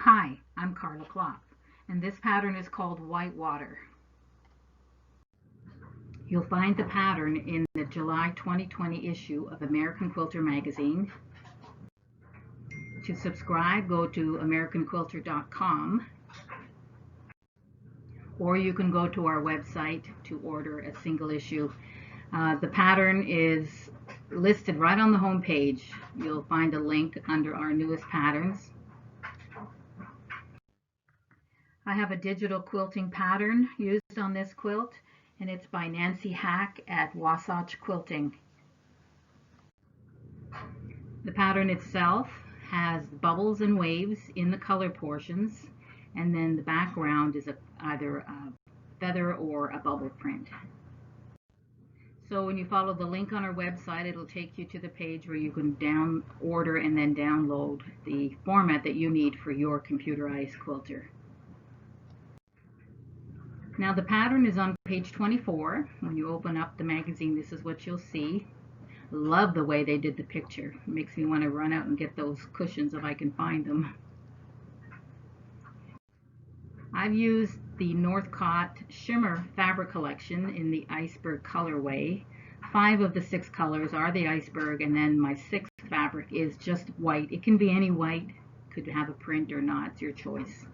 Hi, I'm Carla Clough, and this pattern is called Whitewater. You'll find the pattern in the July 2020 issue of American Quilter magazine. To subscribe, go to americanquilter.com, or you can go to our website to order a single issue. The pattern is listed right on the home page. You'll find a link under our newest patterns. I have a digital quilting pattern used on this quilt, and it's by Nancy Hack at Wasatch Quilting. The pattern itself has bubbles and waves in the color portions, and then the background is either a feather or a bubble print. So when you follow the link on our website, it'll take you to the page where you can order and then download the format that you need for your computerized quilter. Now the pattern is on page 24. When you open up the magazine, this is what you'll see. Love the way they did the picture. It makes me want to run out and get those cushions if I can find them. I've used the Northcott Shimmer fabric collection in the iceberg colorway. 5 of the 6 colors are the iceberg, and then my 6th fabric is just white. It can be any white, could have a print or not, it's your choice.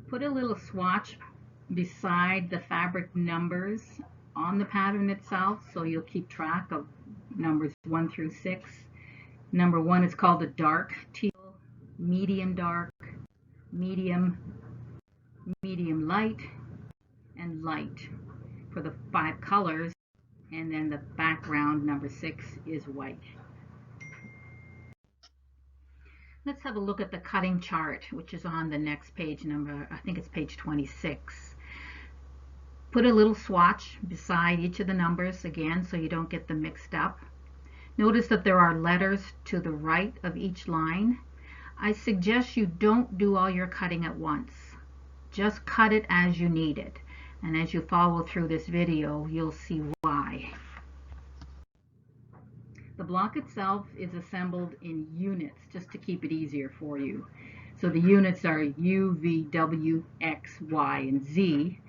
Put a little swatch beside the fabric numbers on the pattern itself, so you'll keep track of numbers 1 through 6. Number 1 is called a dark teal, medium dark, medium, medium light, and light for the 5 colors, and then the background, number 6, is white. Let's have a look at the cutting chart, which is on the next page, I think it's page 26. Put a little swatch beside each of the numbers again so you don't get them mixed up. Notice that there are letters to the right of each line. I suggest you don't do all your cutting at once. Just cut it as you need it. And as you follow through this video, you'll see why. The block itself is assembled in units just to keep it easier for you. So the units are U, V, W, X, Y, and Z.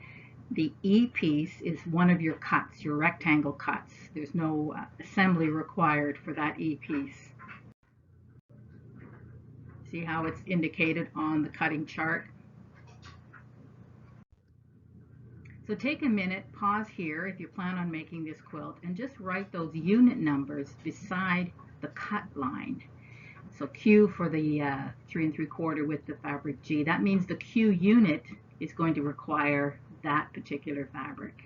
The E piece is one of your cuts, your rectangle cuts. There's no assembly required for that E piece. See how it's indicated on the cutting chart? So take a minute, pause here if you plan on making this quilt, and just write those unit numbers beside the cut line. So Q for the 3 3/4 width of fabric G. That means the Q unit is going to require that particular fabric.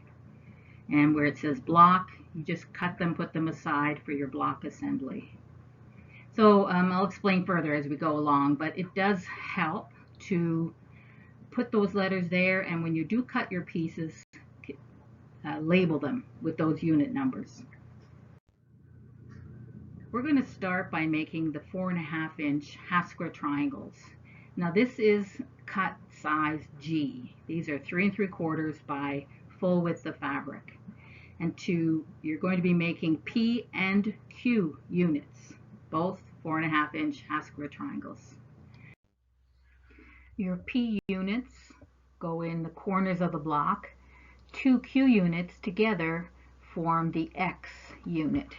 And where it says block, you just cut them, put them aside for your block assembly. So I'll explain further as we go along, but it does help to put those letters there, and when you do cut your pieces, label them with those unit numbers. We're going to start by making the 4.5 inch half square triangles. Now this is cut size G. These are 3 3/4 by full width of fabric. And you're going to be making P and Q units, both 4.5 inch half square triangles. Your P units go in the corners of the block. 2 Q units together form the X unit.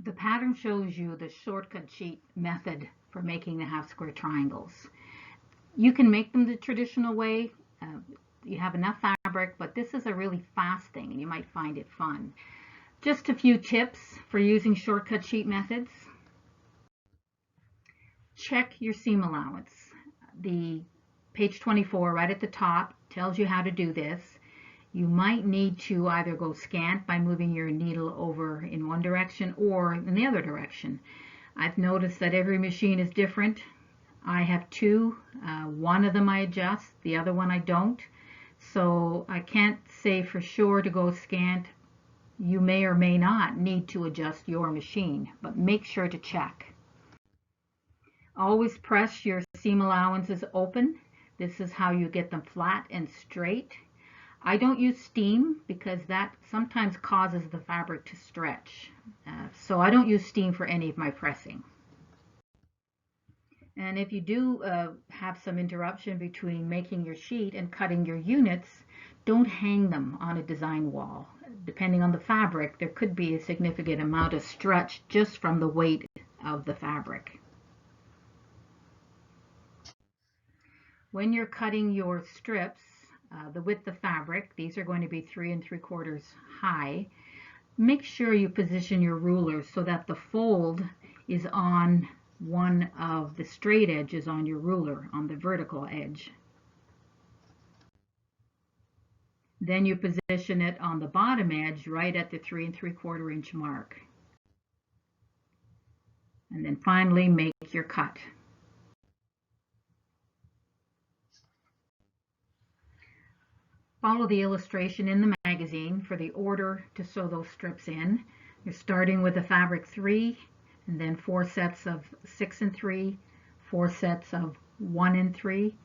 The pattern shows you the shortcut sheet method for making the half square triangles. You can make them the traditional way. You have enough fabric, but this is a really fast thing and you might find it fun. Just a few tips for using shortcut sheet methods. Check your seam allowance. The page 24 right at the top tells you how to do this. You might need to either go scant by moving your needle over in one direction or in the other direction. I've noticed that every machine is different. I have 2. One of them I adjust, the other one I don't. So I can't say for sure to go scant. You may or may not need to adjust your machine, but make sure to check. Always press your seam allowances open. This is how you get them flat and straight. I don't use steam because that sometimes causes the fabric to stretch. So I don't use steam for any of my pressing. And if you do have some interruption between making your sheet and cutting your units, don't hang them on a design wall. Depending on the fabric, there could be a significant amount of stretch just from the weight of the fabric. When you're cutting your strips, the width of fabric, these are going to be 3 3/4 high. Make sure you position your ruler so that the fold is on one of the straight edges on your ruler, on the vertical edge. Then you position it on the bottom edge right at the 3 3/4 inch mark. And then finally make your cut. Follow the illustration in the magazine for the order to sew those strips in. You're starting with a fabric 3, and then 4 sets of 6 and 3, 4 sets of 1 and 3,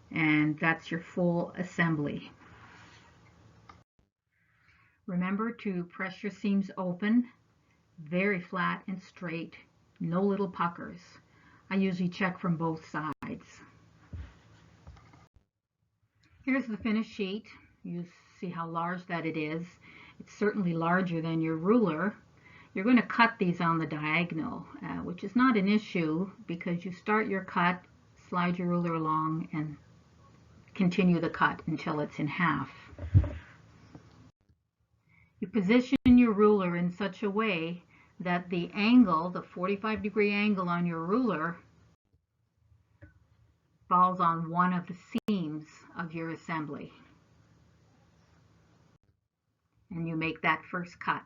and that's your full assembly. Remember to press your seams open, very flat and straight, no little puckers. I usually check from both sides. Here's the finished sheet. You see how large that it is. It's certainly larger than your ruler. You're going to cut these on the diagonal, which is not an issue because you start your cut, slide your ruler along, and continue the cut until it's in half. You position your ruler in such a way that the angle, the 45-degree angle on your ruler, falls on one of the seams of your assembly. And you make that first cut.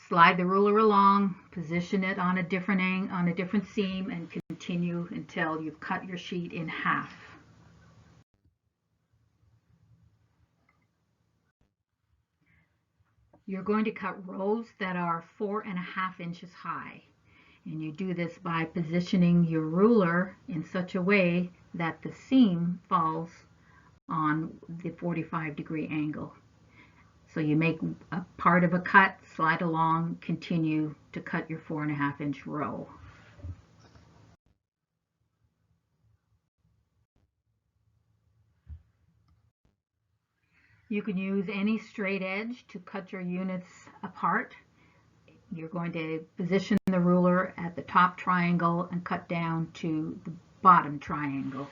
Slide the ruler along, position it on a different seam, and continue until you've cut your sheet in half. You're going to cut rows that are 4.5 inches high. And you do this by positioning your ruler in such a way that the seam falls on the 45-degree angle. So you make a part of a cut, slide along, continue to cut your 4.5 inch row. You can use any straight edge to cut your units apart. You're going to position the ruler at the top triangle and cut down to the bottom triangle.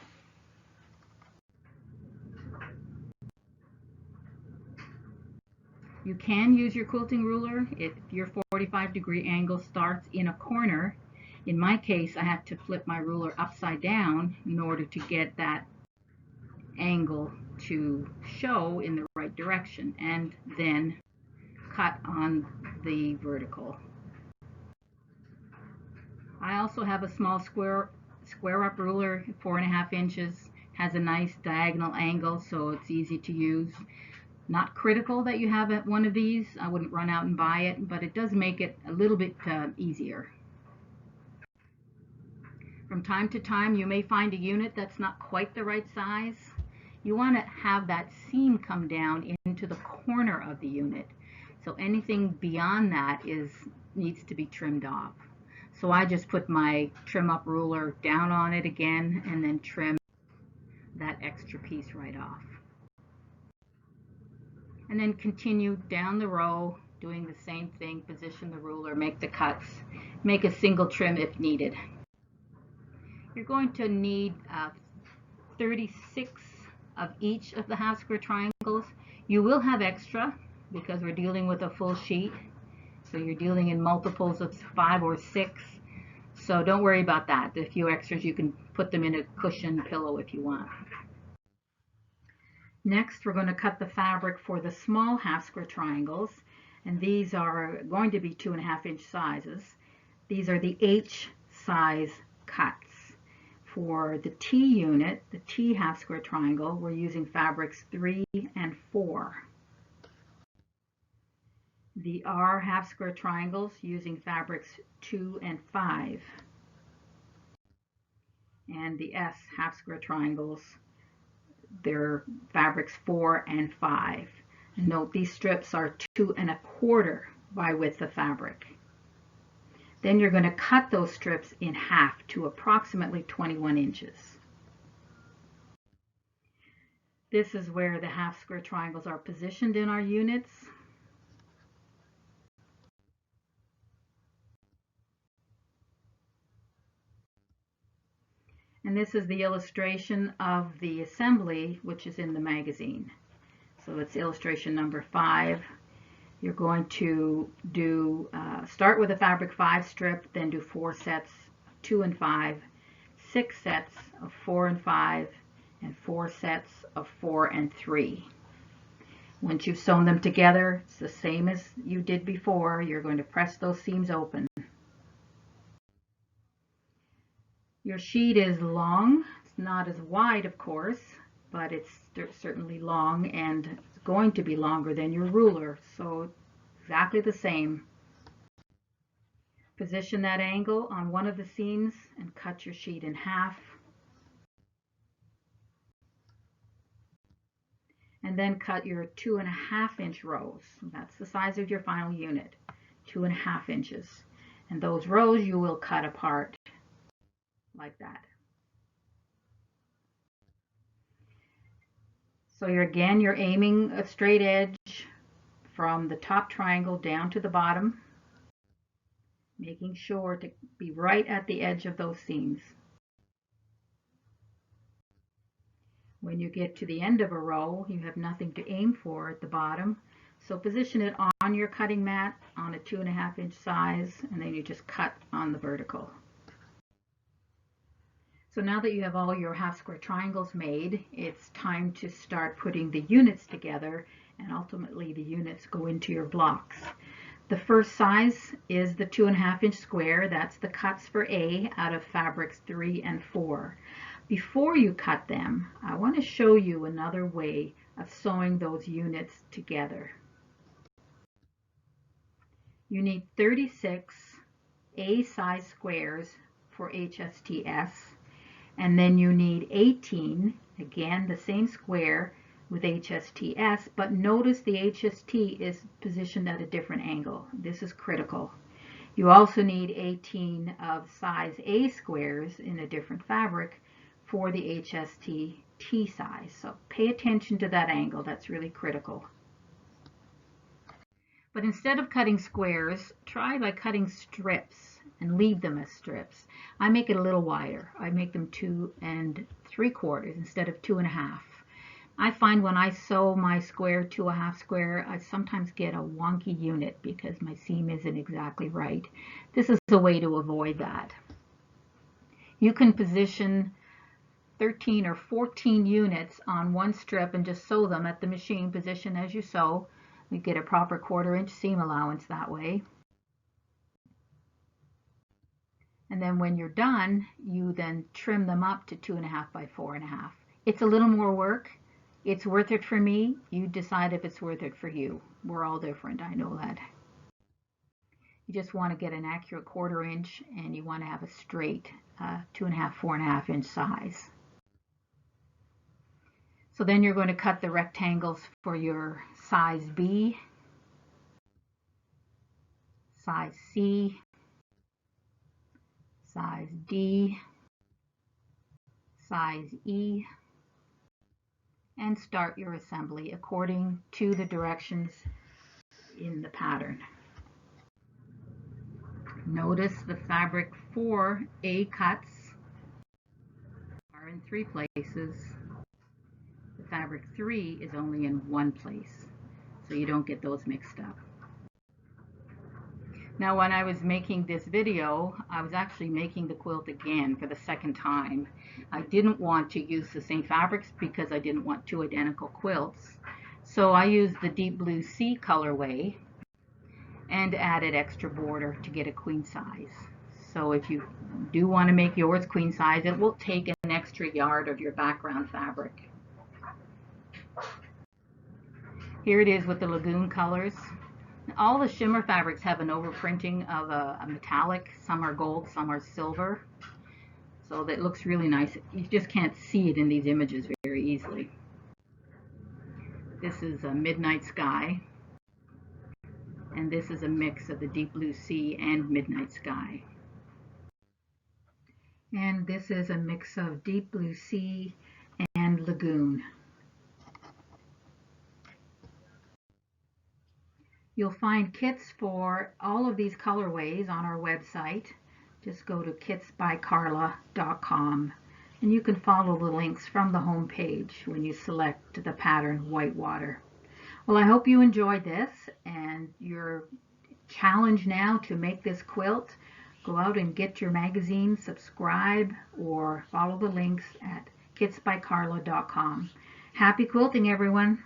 You can use your quilting ruler if your 45-degree angle starts in a corner. In my case, I have to flip my ruler upside down in order to get that angle to show in the right direction, and then cut on the vertical. I also have a small square up ruler, 4.5 inches, has a nice diagonal angle, so it's easy to use. Not critical that you have one of these. I wouldn't run out and buy it, but it does make it a little bit easier. From time to time, you may find a unit that's not quite the right size. You want to have that seam come down into the corner of the unit. So anything beyond that needs to be trimmed off. So I just put my trim up ruler down on it again and then trim that extra piece right off. And then continue down the row doing the same thing, position the ruler, make the cuts, make a single trim if needed. You're going to need 36 of each of the half square triangles. You will have extra because we're dealing with a full sheet, so you're dealing in multiples of 5 or 6, so don't worry about that. The few extras, you can put them in a cushion pillow if you want. Next, we're going to cut the fabric for the small half square triangles, and these are going to be 2.5 inch sizes. These are the H size cuts. For the T unit, the T half square triangle, we're using fabrics 3 and 4. The R half square triangles using fabrics 2 and 5. And the S half square triangles, they're fabrics 4 and 5. Note these strips are 2 1/4 by width of fabric. Then you're going to cut those strips in half to approximately 21 inches. This is where the half square triangles are positioned in our units. And this is the illustration of the assembly, which is in the magazine. So it's illustration number 5. You're going to start with a fabric 5 strip, then do 4 sets, 2 and 5, 6 sets of 4 and 5, and 4 sets of 4 and 3. Once you've sewn them together, it's the same as you did before. You're going to press those seams open. Your sheet is long. It's not as wide, of course, but it's certainly long, and it's going to be longer than your ruler, so exactly the same. Position that angle on one of the seams and cut your sheet in half. And then cut your 2 1/2 inch rows. That's the size of your final unit, 2 1/2 inches. And those rows you will cut apart like that. So you're aiming a straight edge from the top triangle down to the bottom, making sure to be right at the edge of those seams. When you get to the end of a row, you have nothing to aim for at the bottom, so position it on your cutting mat on a 2 1/2 inch size, and then you just cut on the vertical. So now that you have all your half square triangles made, it's time to start putting the units together, and ultimately the units go into your blocks. The first size is the 2 1/2 inch square. That's the cuts for A out of fabrics 3 and 4. Before you cut them, I want to show you another way of sewing those units together. You need 36 A size squares for HSTS, and then you need 18, again the same square with HSTS, but notice the HST is positioned at a different angle. This is critical. You also need 18 of size A squares in a different fabric for the HST T size. So pay attention to that angle. That's really critical. But instead of cutting squares, try by cutting strips and leave them as strips. I make it a little wider. I make them 2 3/4 instead of 2 1/2. I find when I sew my square 2 1/2 square, I sometimes get a wonky unit because my seam isn't exactly right. This is a way to avoid that. You can position 13 or 14 units on one strip and just sew them at the machine position as you sew. You get a proper 1/4 inch seam allowance that way. And then when you're done, you then trim them up to 2 1/2 by 4 1/2. It's a little more work. It's worth it for me. You decide if it's worth it for you. We're all different, I know that. You just want to get an accurate 1/4 inch, and you want to have a straight 2 1/2, 4 1/2 inch size. So then you're going to cut the rectangles for your size B, size C, size D, size E, and start your assembly according to the directions in the pattern. Notice the fabric 4 A cuts are in 3 places. The fabric 3 is only in 1 place, so you don't get those mixed up. Now when I was making this video, I was actually making the quilt again for the second time. I didn't want to use the same fabrics because I didn't want 2 identical quilts. So I used the deep blue sea colorway and added extra border to get a queen size. So if you do want to make yours queen size, it will take an extra yard of your background fabric. Here it is with the lagoon colors. All the shimmer fabrics have an overprinting of a metallic. Some are gold, some are silver. So that looks really nice. You just can't see it in these images very easily. This is a Midnight Sky, and this is a mix of the Deep Blue Sea and Midnight Sky. And this is a mix of Deep Blue Sea and Lagoon. You'll find kits for all of these colorways on our website. Just go to kitsbycarla.com and you can follow the links from the home page when you select the pattern Whitewater. Well, I hope you enjoyed this, and your challenge now to make this quilt. Go out and get your magazine, subscribe, or follow the links at kitsbycarla.com. Happy quilting, everyone!